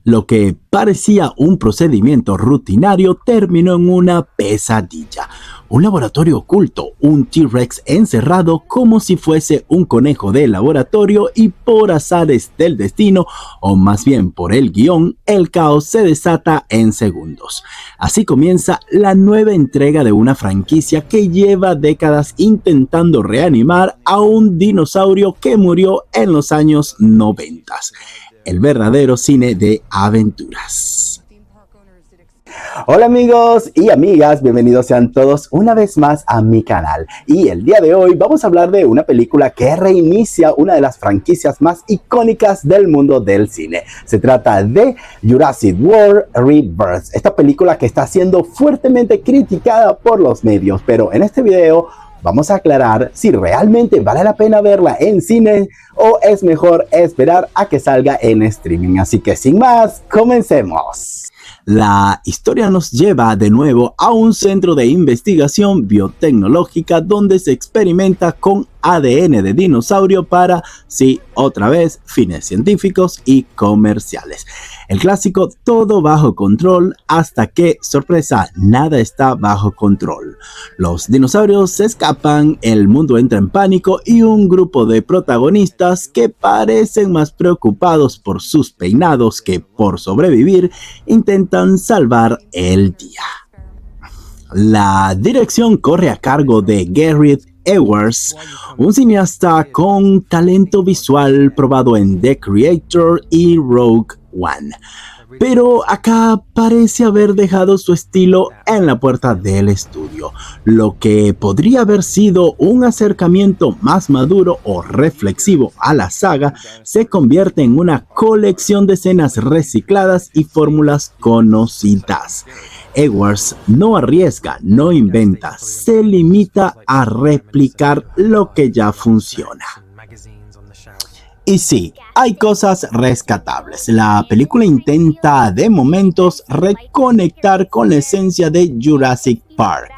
Lo que parecía un procedimiento rutinario terminó en una pesadilla. Un laboratorio oculto, un T-Rex encerrado como si fuese un conejo de laboratorio y por azares del destino, o más bien por el guión, el caos se desata en segundos. Así comienza la nueva entrega de una franquicia que lleva décadas intentando reanimar a un dinosaurio que murió en los años 90. El verdadero cine de aventuras. Hola amigos y amigas, bienvenidos sean todos una vez más a mi canal. Y el día de hoy vamos a hablar de una película que reinicia una de las franquicias más icónicas del mundo del cine. Se trata de Jurassic World Rebirth, esta película que está siendo fuertemente criticada por los medios, pero en este video vamos a aclarar si realmente vale la pena verla en cine o es mejor esperar a que salga en streaming. Así que sin más, comencemos. La historia nos lleva de nuevo a un centro de investigación biotecnológica donde se experimenta con ADN de dinosaurio para, sí, otra vez, fines científicos y comerciales. El clásico todo bajo control hasta que, sorpresa, nada está bajo control. Los dinosaurios se escapan, el mundo entra en pánico y un grupo de protagonistas que parecen más preocupados por sus peinados que por sobrevivir intentan salvar el día. La dirección corre a cargo de Gareth Edwards, un cineasta con talento visual probado en The Creator y Rogue One, pero acá parece haber dejado su estilo en la puerta del estudio. Lo que podría haber sido un acercamiento más maduro o reflexivo a la saga se convierte en una colección de escenas recicladas y fórmulas conocidas. Edwards no arriesga, no inventa, se limita a replicar lo que ya funciona. Y sí, hay cosas rescatables. La película intenta de momentos reconectar con la esencia de Jurassic Park.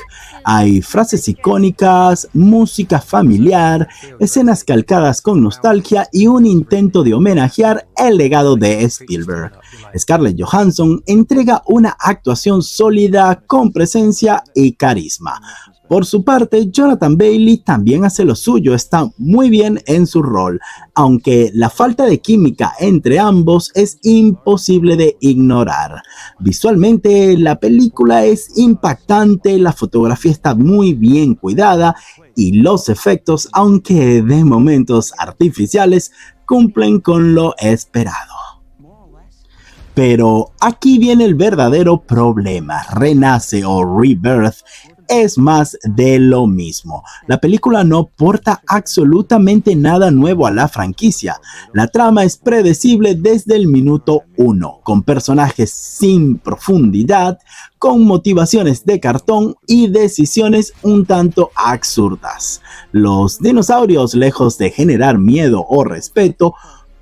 Hay frases icónicas, música familiar, escenas calcadas con nostalgia y un intento de homenajear el legado de Spielberg. Scarlett Johansson entrega una actuación sólida con presencia y carisma. Por su parte, Jonathan Bailey también hace lo suyo, está muy bien en su rol, aunque la falta de química entre ambos es imposible de ignorar. Visualmente, la película es impactante, la fotografía está muy bien cuidada y los efectos, aunque de momentos artificiales, cumplen con lo esperado. Pero aquí viene el verdadero problema. Renace o Rebirth es más de lo mismo. La película no aporta absolutamente nada nuevo a la franquicia. La trama es predecible desde el minuto 1, con personajes sin profundidad, con motivaciones de cartón y decisiones un tanto absurdas. Los dinosaurios, lejos de generar miedo o respeto,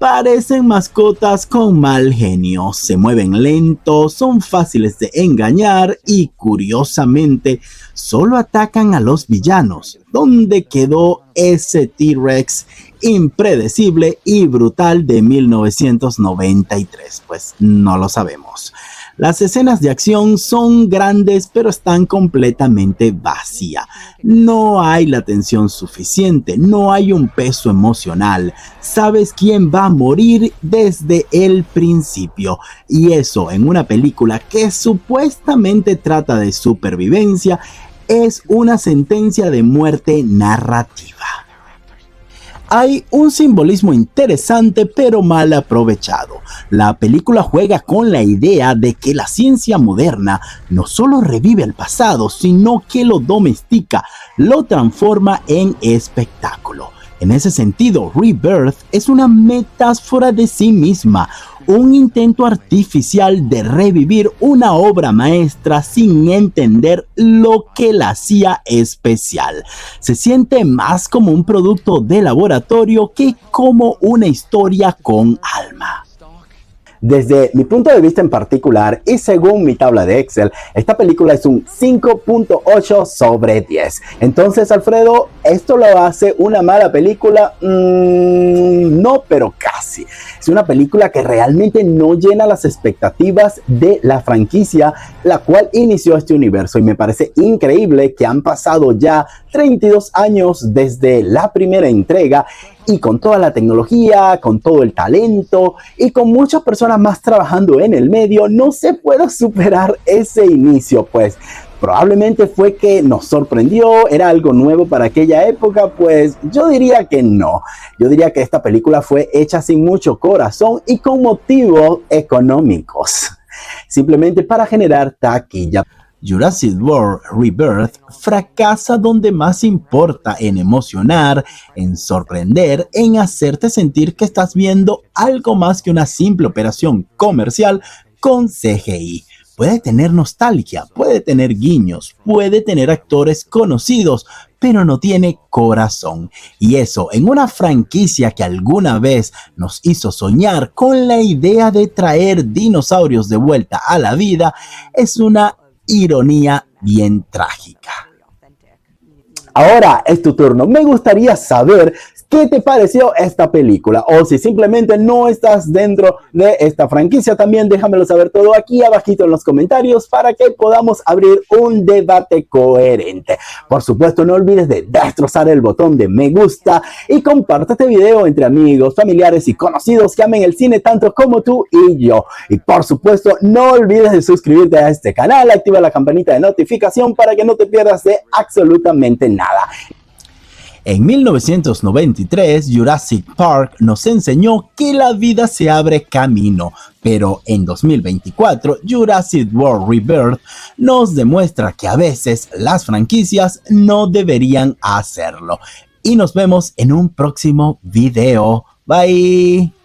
parecen mascotas con mal genio, se mueven lentos, son fáciles de engañar y, curiosamente, solo atacan a los villanos. ¿Dónde quedó ese T-Rex impredecible y brutal de 1993? Pues no lo sabemos. Las escenas de acción son grandes pero están completamente vacías. No hay la tensión suficiente, no hay un peso emocional. Sabes quién va a morir desde el principio. Y eso en una película que supuestamente trata de supervivencia es una sentencia de muerte narrativa. Hay un simbolismo interesante pero mal aprovechado. La película juega con la idea de que la ciencia moderna no solo revive el pasado, sino que lo domestica, lo transforma en espectáculo. En ese sentido, Rebirth es una metáfora de sí misma, un intento artificial de revivir una obra maestra sin entender lo que la hacía especial. Se siente más como un producto de laboratorio que como una historia con alma. Desde mi punto de vista en particular y según mi tabla de Excel, esta película es un 5.8 sobre 10. Entonces, Alfredo, ¿esto lo hace una mala película? No, pero casi. Es una película que realmente no llena las expectativas de la franquicia, la cual inició este universo, y me parece increíble que han pasado ya 32 años desde la primera entrega, y con toda la tecnología, con todo el talento y con muchas personas más trabajando en el medio, no se puede superar ese inicio. Pues probablemente fue que nos sorprendió, era algo nuevo para aquella época. Pues yo diría que no. Yo diría que esta película fue hecha sin mucho corazón y con motivos económicos, simplemente para generar taquilla. Jurassic World Rebirth fracasa donde más importa, en emocionar, en sorprender, en hacerte sentir que estás viendo algo más que una simple operación comercial con CGI. Puede tener nostalgia, puede tener guiños, puede tener actores conocidos, pero no tiene corazón. Y eso en una franquicia que alguna vez nos hizo soñar con la idea de traer dinosaurios de vuelta a la vida, es una ironía bien trágica. Ahora es tu turno. Me gustaría saber qué te pareció esta película, o si simplemente no estás dentro de esta franquicia. También déjamelo saber todo aquí abajito en los comentarios para que podamos abrir un debate coherente. Por supuesto, no olvides de destrozar el botón de me gusta y comparte este video entre amigos, familiares y conocidos que amen el cine tanto como tú y yo. Y por supuesto, no olvides de suscribirte a este canal, activa la campanita de notificación para que no te pierdas de absolutamente nada. En 1993, Jurassic Park nos enseñó que la vida se abre camino, pero en 2024, Jurassic World Rebirth nos demuestra que a veces las franquicias no deberían hacerlo. Y nos vemos en un próximo video. Bye.